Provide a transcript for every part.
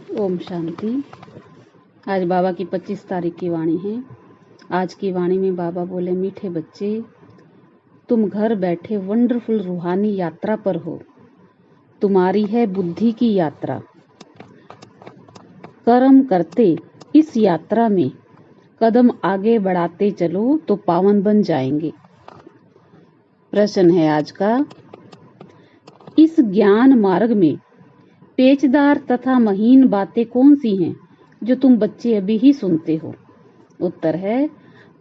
ओम शांति। आज बाबा की 25 तारीख की वाणी है। आज की वाणी में बाबा बोले, मीठे बच्चे, तुम घर बैठे वंडरफुल रूहानी यात्रा पर हो। तुम्हारी है बुद्धि की यात्रा। कर्म करते इस यात्रा में कदम आगे बढ़ाते चलो तो पावन बन जाएंगे। प्रश्न है आज का, इस ज्ञान मार्ग में पेचदार तथा महीन बातें कौन सी हैं जो तुम बच्चे अभी ही सुनते हो? उत्तर है,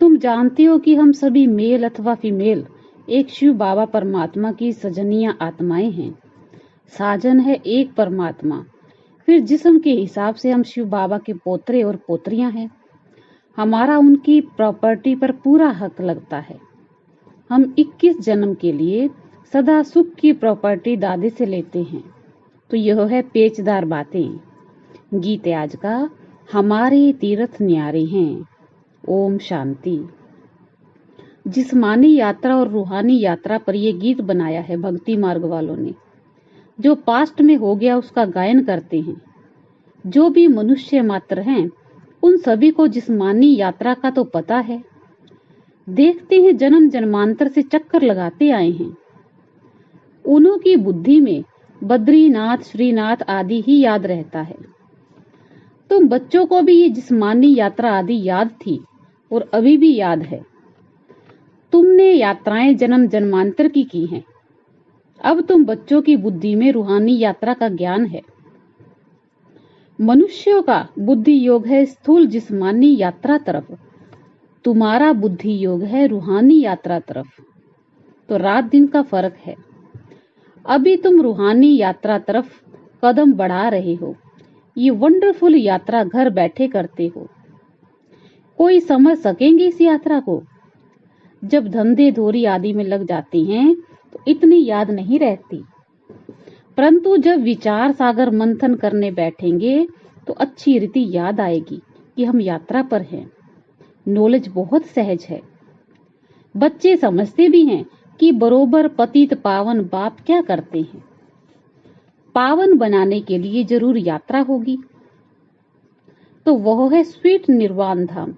तुम जानते हो कि हम सभी मेल अथवा फीमेल एक शिव बाबा परमात्मा की सजनिया आत्माएं हैं। साजन है एक परमात्मा। फिर जिस्म के हिसाब से हम शिव बाबा के पोतरे और पोतरियां हैं। हमारा उनकी प्रॉपर्टी पर पूरा हक लगता है। हम 21 जन्म के लिए सदा सुख की प्रॉपर्टी दादे से लेते हैं। तो यह है पेचदार बातें। गीत आज का, हमारे तीर्थ न्यारे हैं। ओम शांति। जिस्मानी यात्रा और रूहानी यात्रा पर यह गीत बनाया है भक्ति मार्ग वालों ने। जो पास्ट में हो गया उसका गायन करते हैं। जो भी मनुष्य मात्र हैं उन सभी को जिस्मानी यात्रा का तो पता है। देखते हैं जन्म जन्मांतर से चक्कर लगाते आए हैं। उन्हों की बुद्धि में बद्रीनाथ श्रीनाथ आदि ही याद रहता है। तुम बच्चों को भी ये जिस्मानी यात्रा आदि याद थी और अभी भी याद है। तुमने यात्राएं जन्म जन्मांतर की हैं। अब तुम बच्चों की बुद्धि में रूहानी यात्रा का ज्ञान है। मनुष्यों का बुद्धि योग है स्थूल जिस्मानी यात्रा तरफ। तुम्हारा बुद्धि योग है रूहानी यात्रा तरफ। तो रात दिन का फर्क है। अभी तुम रूहानी यात्रा तरफ कदम बढ़ा रहे हो। ये वंडरफुल यात्रा घर बैठे करते हो। कोई समझ सकेंगे इस यात्रा को? जब धंधे धोरी आदि में लग जाती हैं तो इतनी याद नहीं रहती, परंतु जब विचार सागर मंथन करने बैठेंगे तो अच्छी रीति याद आएगी कि हम यात्रा पर हैं। नॉलेज बहुत सहज है। बच्चे समझते भी हैं कि बरोबर पतित पावन बाप क्या करते हैं। पावन बनाने के लिए जरूर यात्रा होगी। तो वह है स्वीट निर्वाण धाम,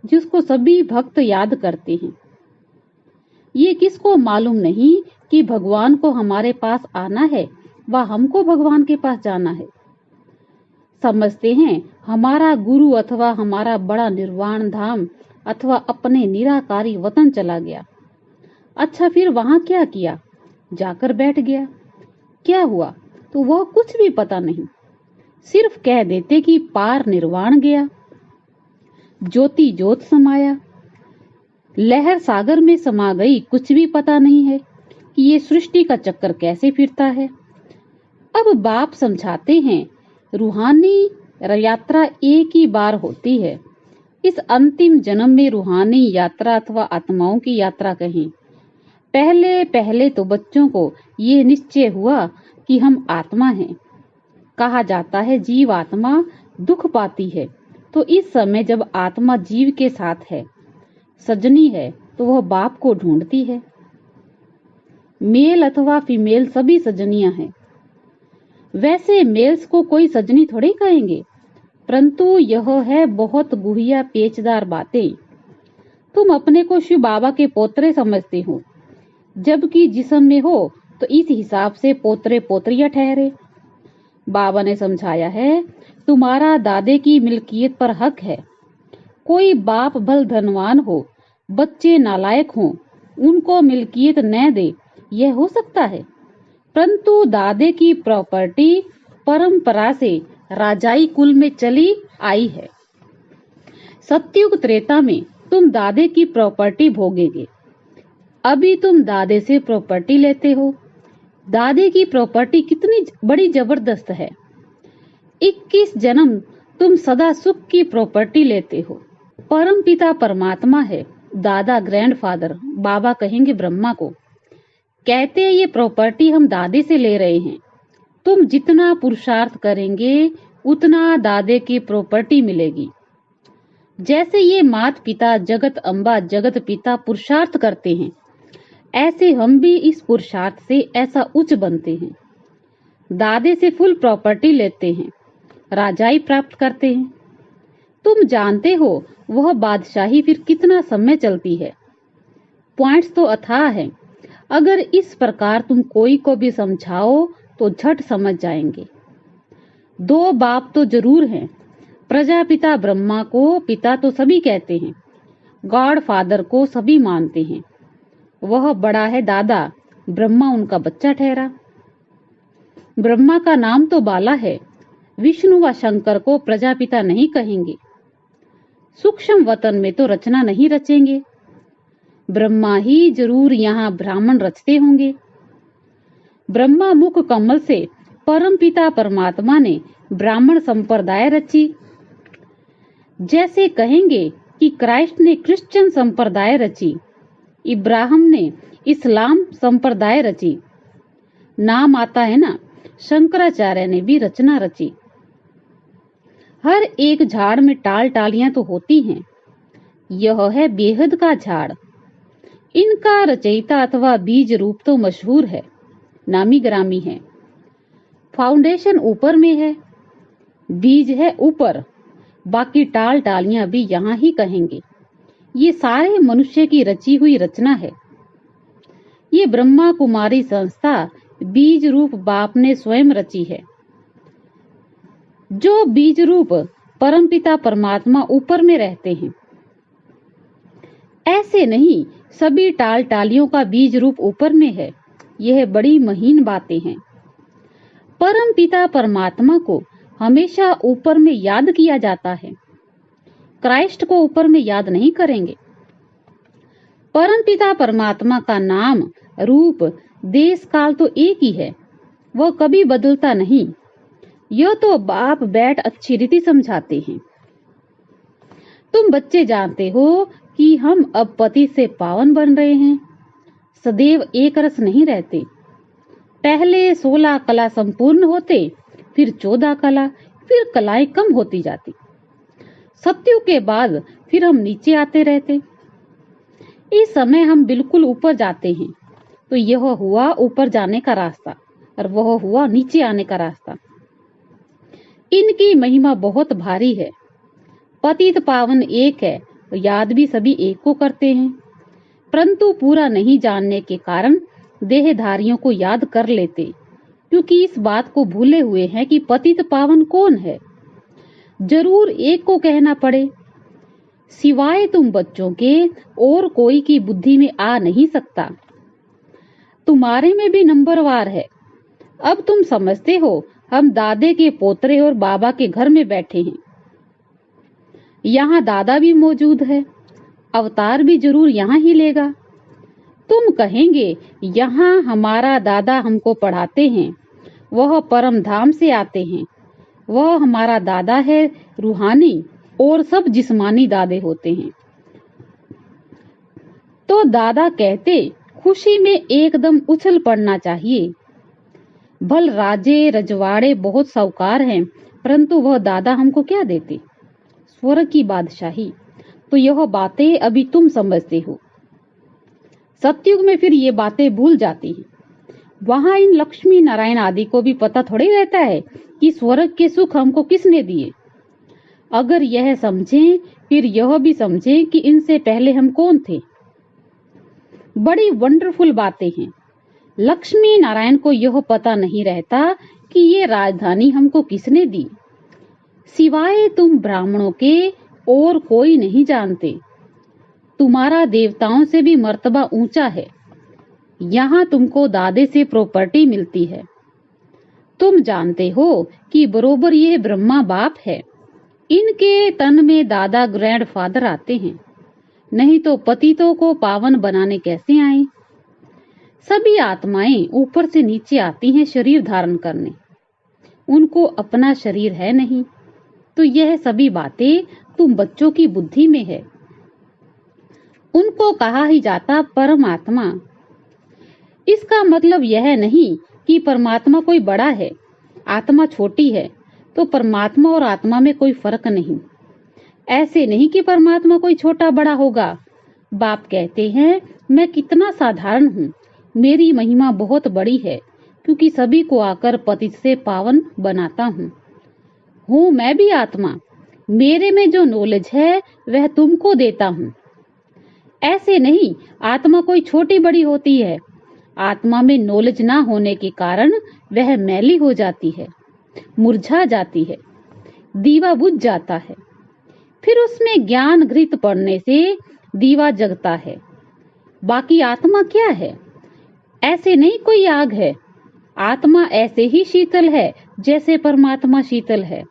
जिसको सभी भक्त याद करते हैं। ये किसको मालूम नहीं कि भगवान को हमारे पास आना है व हमको भगवान के पास जाना है। समझते हैं हमारा गुरु अथवा हमारा बड़ा निर्वाण धाम अथवा अपने निराकारी वतन चला गया। अच्छा, फिर वहां क्या किया? जाकर बैठ गया। क्या हुआ? तो वह कुछ भी पता नहीं। सिर्फ कह देते कि पार निर्वाण गया, ज्योति ज्योत समाया, लहर सागर में समा गई। कुछ भी पता नहीं है कि ये सृष्टि का चक्कर कैसे फिरता है। अब बाप समझाते हैं रूहानी यात्रा एक ही बार होती है। इस अंतिम जन्म में रूहानी यात्रा अथवा आत्माओं की यात्रा कहें। पहले पहले तो बच्चों को ये निश्चय हुआ कि हम आत्मा हैं। कहा जाता है जीव आत्मा दुख पाती है। तो इस समय जब आत्मा जीव के साथ है, सजनी है, तो वह बाप को ढूंढती है। मेल अथवा फीमेल सभी सजनियां हैं। वैसे मेल्स को कोई सजनी थोड़ी कहेंगे, परंतु यह है बहुत गुहिया पेचदार बातें। तुम अपने को शिव बाबा के पोतरे समझते हो, जबकि जिस्म में हो तो इस हिसाब से पोतरे पोतरियां ठहरे। बाबा ने समझाया है तुम्हारा दादे की मिल्कियत पर हक है। कोई बाप भल धनवान हो, बच्चे नालायक हो, उनको मिल्कियत न दे, यह हो सकता है, परंतु दादे की प्रॉपर्टी परंपरा से राजाई कुल में चली आई है। सतयुग त्रेता में तुम दादे की प्रॉपर्टी भोगेंगे। अभी तुम दादे से प्रॉपर्टी लेते हो। दादे की प्रॉपर्टी कितनी बड़ी जबरदस्त है। 21 जन्म तुम सदा सुख की प्रॉपर्टी लेते हो। परम पिता परमात्मा है। दादा ग्रैंडफादर बाबा कहेंगे ब्रह्मा को। कहते हैं ये प्रॉपर्टी हम दादे से ले रहे हैं। तुम जितना पुरुषार्थ करेंगे उतना दादे की प्रॉपर्टी मिलेगी। जैसे ये माता पिता जगत अम्बा जगत पिता पुरुषार्थ करते हैं, ऐसे हम भी इस पुरुषार्थ से ऐसा उच्च बनते हैं। दादे से फुल प्रॉपर्टी लेते हैं। राजाई प्राप्त करते हैं। तुम जानते हो वह बादशाही फिर कितना समय चलती है। पॉइंट्स तो अथाह हैं। अगर इस प्रकार तुम कोई को भी समझाओ तो झट समझ जाएंगे। दो बाप तो जरूर हैं। प्रजापिता ब्रह्मा को पिता तो सभी कहते हैं, गॉड फादर को सभी मानते हैं। वह बड़ा है दादा, ब्रह्मा उनका बच्चा ठहरा। ब्रह्मा का नाम तो बाला है, विष्णु व शंकर को प्रजापिता नहीं कहेंगे। सूक्ष्म वतन में तो रचना नहीं रचेंगे। ब्रह्मा ही जरूर यहाँ ब्राह्मण रचते होंगे। ब्रह्मा मुख कमल से परमपिता परमात्मा ने ब्राह्मण संप्रदाय रची। जैसे कहेंगे कि क्राइस्ट ने क्रिश्चियन संप्रदाय रची, इब्राहिम ने इस्लाम संप्रदाय रची। नाम आता है ना, शंकराचार्य ने भी रचना रची। हर एक झाड़ में टाल टालियां तो होती हैं। यह है बेहद का झाड़। इनका रचयिता अथवा बीज रूप तो मशहूर है, नामी ग्रामी है। फाउंडेशन ऊपर में है, बीज है ऊपर, बाकी टाल टालियां भी यहाँ ही कहेंगे। ये सारे मनुष्य की रची हुई रचना है। ये ब्रह्मा कुमारी संस्था बीज रूप बाप ने स्वयं रची है। जो बीज रूप परमपिता परमात्मा ऊपर में रहते हैं। ऐसे नहीं सभी टाल टालियों का बीज रूप ऊपर में है। यह बड़ी महीन बातें हैं। परमपिता परमात्मा को हमेशा ऊपर में याद किया जाता है। क्राइस्ट को ऊपर में याद नहीं करेंगे। परमपिता परमात्मा का नाम, रूप, देश काल तो एक ही है, वह कभी बदलता नहीं। यह तो बाप बैठ अच्छी रीति समझाते हैं। तुम बच्चे जानते हो कि हम अब पति से पावन बन रहे हैं। सदैव एक रस नहीं रहते। पहले 16 कला संपूर्ण होते, फिर 14 कला, फिर कलाएं कम होती जाती। सत्युग के बाद फिर हम नीचे आते रहते। इस समय हम बिल्कुल ऊपर जाते हैं, तो यह हुआ ऊपर जाने का रास्ता और वह हुआ नीचे आने का रास्ता। इनकी महिमा बहुत भारी है। पतित पावन एक है, याद भी सभी एक को करते हैं, परंतु पूरा नहीं जानने के कारण देहधारियों को याद कर लेते, क्योंकि इस बात को भूले हुए हैं कि पतित पावन कौन है। जरूर एक को कहना पड़े। सिवाय तुम बच्चों के और कोई की बुद्धि में आ नहीं सकता। तुम्हारे में भी नंबरवार है। अब तुम समझते हो हम दादे के पोतरे और बाबा के घर में बैठे हैं। यहाँ दादा भी मौजूद है, अवतार भी जरूर यहाँ ही लेगा। तुम कहेंगे यहाँ हमारा दादा हमको पढ़ाते हैं, वह परम धाम से आते हैं, वह हमारा दादा है रूहानी, और सब जिस्मानी दादे होते हैं। तो दादा कहते खुशी में एकदम उछल पड़ना चाहिए। भल राजे रजवाड़े बहुत साहूकार हैं, परंतु वह दादा हमको क्या देते? स्वर्ग की बादशाही। तो यह बातें अभी तुम समझते हो। सतयुग में फिर ये बातें भूल जाती हैं। वहां इन लक्ष्मी नारायण आदि को भी पता थोड़ी रहता है कि स्वर्ग के सुख हमको किसने दिए। अगर यह समझें, फिर यह भी समझें कि इनसे पहले हम कौन थे। बड़ी वंडरफुल बातें हैं। लक्ष्मी नारायण को यह पता नहीं रहता कि ये राजधानी हमको किसने दी। सिवाय तुम ब्राह्मणों के और कोई नहीं जानते। तुम्हारा देवताओं से भी मर्तबा ऊंचा है। यहाँ तुमको दादे से प्रॉपर्टी मिलती है। तुम जानते हो कि बरोबर ये ब्रह्मा बाप है। इनके तन में दादा ग्रैंडफादर आते हैं, नहीं तो पतितों को पावन बनाने कैसे आए। सभी आत्माएं ऊपर से नीचे आती हैं शरीर धारण करने। उनको अपना शरीर है नहीं। तो यह सभी बातें तुम बच्चों की बुद्धि में है। उनको कहा ही जाता परमात्मा। इसका मतलब यह नहीं कि परमात्मा कोई बड़ा है, आत्मा छोटी है, तो परमात्मा और आत्मा में कोई फर्क नहीं। ऐसे नहीं कि परमात्मा कोई छोटा बड़ा होगा। बाप कहते हैं मैं कितना साधारण हूँ, मेरी महिमा बहुत बड़ी है, क्योंकि सभी को आकर पतित से पावन बनाता हूँ। हूँ मैं भी आत्मा, मेरे में जो नॉलेज है वह तुमको देता हूँ। ऐसे नहीं आत्मा कोई छोटी बड़ी होती है। आत्मा में नॉलेज ना होने के कारण वह मैली हो जाती है, मुरझा जाती है, दीवा बुझ जाता है। फिर उसमें ज्ञान घृत पड़ने से दीवा जगता है। बाकी आत्मा क्या है? ऐसे नहीं कोई आग है। आत्मा ऐसे ही शीतल है जैसे परमात्मा शीतल है।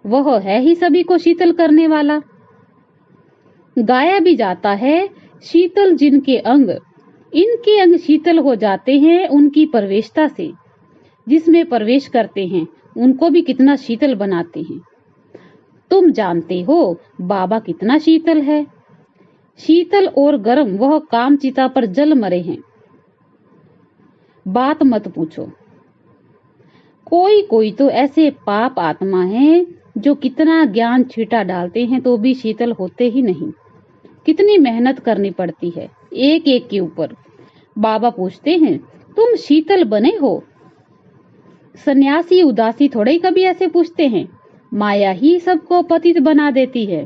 वह है ही सभी को शीतल करने वाला। गाया भी जाता है, शीतल जिनके अंग, इनके अंग शीतल हो जाते हैं उनकी प्रवेशता से। जिसमें प्रवेश करते हैं उनको भी कितना शीतल बनाते हैं। तुम जानते हो बाबा कितना शीतल है। शीतल और गर्म वह कामचिता पर जल मरे हैं। बात मत पूछो। कोई कोई तो ऐसे पाप आत्मा हैं जो कितना ज्ञान छींटा डालते हैं तो भी शीतल होते ही नहीं। कितनी मेहनत करनी पड़ती है एक एक के ऊपर। बाबा पूछते हैं तुम शीतल बने हो? सन्यासी उदासी थोड़े ही कभी ऐसे पूछते हैं। माया ही सबको पतित बना देती है।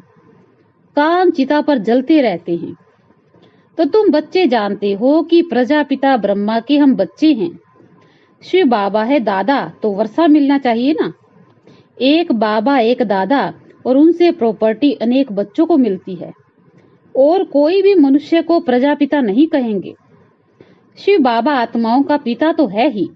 काम चिता पर जलते रहते हैं। तो तुम बच्चे जानते हो कि प्रजापिता ब्रह्मा के हम बच्चे हैं। शिव बाबा है दादा तो वर्षा मिलना चाहिए ना। एक बाबा एक दादा और उनसे प्रॉपर्टी अनेक बच्चों को मिलती है। और कोई भी मनुष्य को प्रजापिता नहीं कहेंगे। शिव बाबा आत्माओं का पिता तो है ही।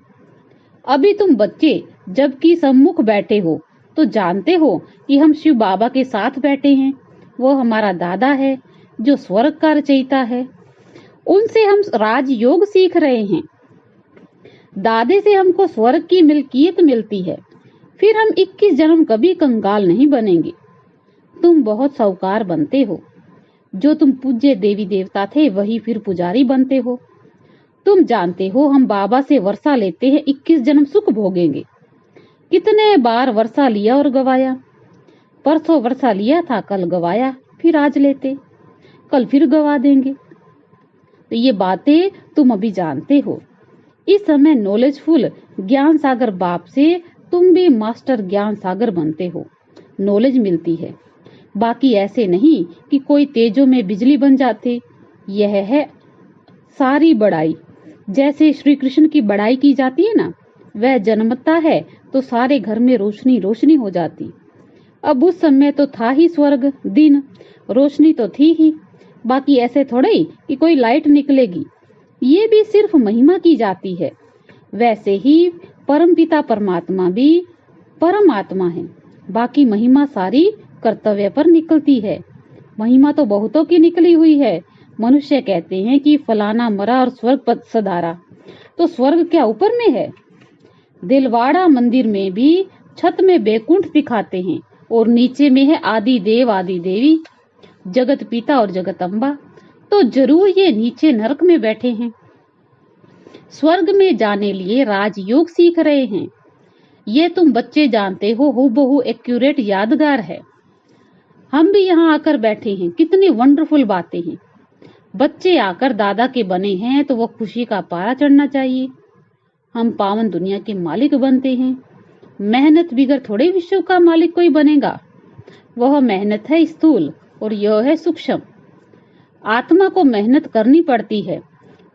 अभी तुम बच्चे जबकि सम्मुख बैठे हो तो जानते हो कि हम शिव बाबा के साथ बैठे हैं। वो हमारा दादा है जो स्वर्ग का रचयिता है। उनसे हम राजयोग सीख रहे हैं। दादे से हमको स्वर्ग की मिल्कियत मिलती है। फिर हम 21 जन्म कभी कंगाल नहीं बनेंगे। तुम बहुत साहूकार बनते हो। जो तुम पूज्य देवी देवता थे वही फिर पुजारी बनते हो। तुम जानते हो हम बाबा से वर्षा लेते हैं 21 जन्म सुख भोगेंगे। कितने बार वर्षा लिया और गवाया। परसों वर्षा लिया था, कल गवाया, फिर आज लेते, कल फिर गवा देंगे। तो ये बातें तुम अभी जानते हो। इस समय नॉलेजफुल ज्ञान सागर बाप से तुम भी मास्टर ज्ञान सागर बनते हो। नॉलेज मिलती है। बाकी ऐसे नहीं कि कोई तेजों में बिजली बन जाते। यह है सारी बड़ाई। जैसे श्री कृष्ण की बड़ाई की जाती है ना, वह जन्मता है तो सारे घर में रोशनी रोशनी हो जाती। अब उस समय तो था ही स्वर्ग दिन, रोशनी तो थी ही। बाकी ऐसे थोड़े ही कि कोई लाइट निकलेगी। ये भी सिर्फ महिमा की जाती है। वैसे ही परमपिता परमात्मा भी परमात्मा है। बाकी महिमा सारी कर्तव्य पर निकलती है। महिमा तो बहुतों की निकली हुई है। मनुष्य कहते हैं कि फलाना मरा और स्वर्ग पद सधारा। तो स्वर्ग क्या ऊपर में है? दिलवाड़ा मंदिर में भी छत में बैकुंठ दिखाते हैं और नीचे में है आदि देव आदि देवी, जगत पिता और जगत अम्बा। तो जरूर ये नीचे नरक में बैठे हैं। स्वर्ग में जाने लिए राजयोग सीख रहे हैं। ये तुम बच्चे जानते हो, हूबहू एक्यूरेट यादगार है। हम भी यहाँ आकर बैठे हैं। कितनी वंडरफुल बातें हैं। बच्चे आकर दादा के बने हैं तो वो खुशी का पारा चढ़ना चाहिए। हम पावन दुनिया के मालिक बनते हैं। मेहनत बिगर थोड़े विश्व का मालिक कोई बनेगा। वह मेहनत है स्थूल और यह है सूक्ष्म। आत्मा को मेहनत करनी पड़ती है।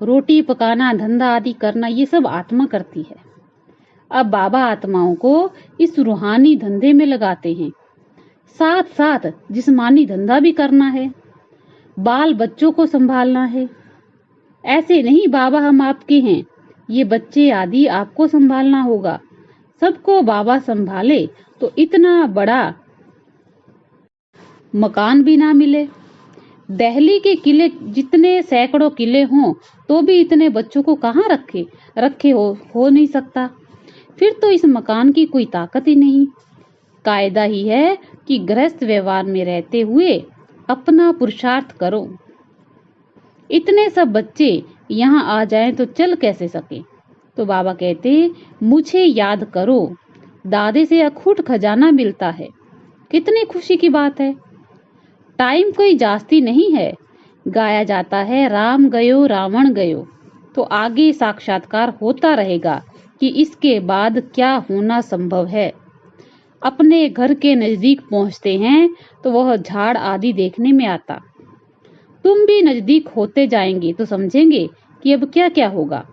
रोटी पकाना, धंधा आदि करना ये सब आत्मा करती है। अब बाबा आत्माओं को इस रूहानी धंधे में लगाते हैं। साथ साथ जिस्मानी धंधा भी करना है। बाल बच्चों को संभालना है। ऐसे नहीं बाबा हम आपके हैं, ये बच्चे आदि आपको संभालना होगा। सबको बाबा संभाले तो इतना बड़ा मकान भी ना मिले। दिल्ली के किले जितने सैकड़ों किले हों तो भी इतने बच्चों को कहाँ रखे हो नहीं सकता। फिर तो इस मकान की कोई ताकत ही नहीं। कायदा ही है कि गृहस्थ व्यवहार में रहते हुए अपना पुरुषार्थ करो। इतने सब बच्चे यहाँ आ जाएं तो चल कैसे सके। तो बाबा कहते मुझे याद करो, दादे से अखूट खजाना मिलता है। कितनी खुशी की बात है। टाइम कोई जास्ती नहीं है। गाया जाता है राम गयो रावण गयो। तो आगे साक्षात्कार होता रहेगा कि इसके बाद क्या होना संभव है। अपने घर के नजदीक पहुंचते हैं तो वह झाड़ आदि देखने में आता। तुम भी नजदीक होते जाएंगे तो समझेंगे कि अब क्या क्या होगा।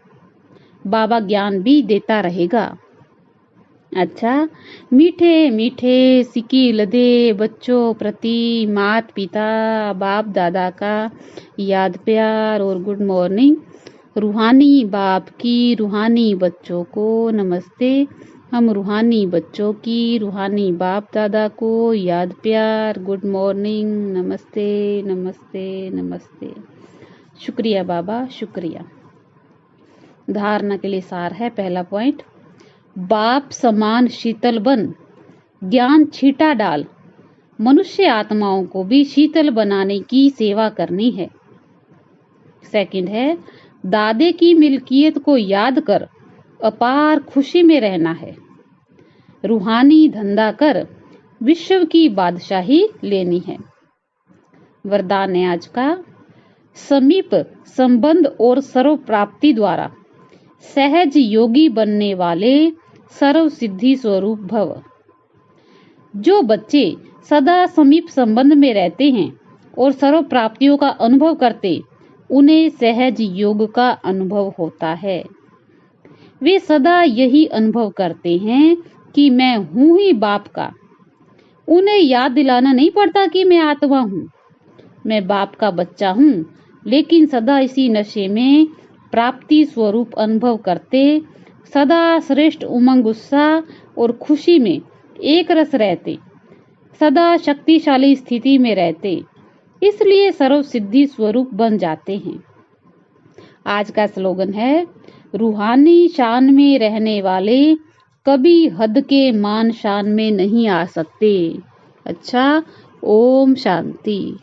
बाबा ज्ञान भी देता रहेगा। अच्छा, मीठे मीठे सिक्की लदे बच्चों प्रति मात पिता बाप दादा का याद प्यार और गुड मॉर्निंग। रूहानी बाप की रूहानी बच्चों को नमस्ते। हम रूहानी बच्चों की रूहानी बाप दादा को याद प्यार गुड मॉर्निंग, नमस्ते नमस्ते नमस्ते। शुक्रिया बाबा, शुक्रिया। धारणा के लिए सार है। पहला पॉइंट, बाप समान शीतल बन, ज्ञान छीटा डाल। मनुष्य आत्माओं को भी शीतल बनाने की सेवा करनी है। सेकंड है, दादे की मिल्कियत को याद कर अपार खुशी में रहना है। रूहानी धंधा कर विश्व की बादशाही लेनी है। वरदान है आज का, समीप संबंध और सर्व प्राप्ति द्वारा सहज योगी बनने वाले सर्व सिद्धि स्वरूप भव। जो बच्चे सदा समीप संबंध में रहते हैं और सर्व प्राप्तियों का अनुभव करते, उन्हें सहज योग का अनुभव होता है। वे सदा यही अनुभव करते हैं कि मैं हूं ही बाप का। उन्हें याद दिलाना नहीं पड़ता कि मैं आत्मा हूं, मैं बाप का बच्चा हूं, लेकिन सदा इसी नशे में प्राप्ति स्वरूप अनुभव करते, सदा श्रेष्ठ उमंग उत्साह और खुशी में एक रस रहते, सदा शक्तिशाली स्थिति में रहते, इसलिए सर्व सिद्धि स्वरूप बन जाते हैं। आज का स्लोगन है, रूहानी शान में रहने वाले कभी हद के मान शान में नहीं आ सकते। अच्छा, ओम शांति।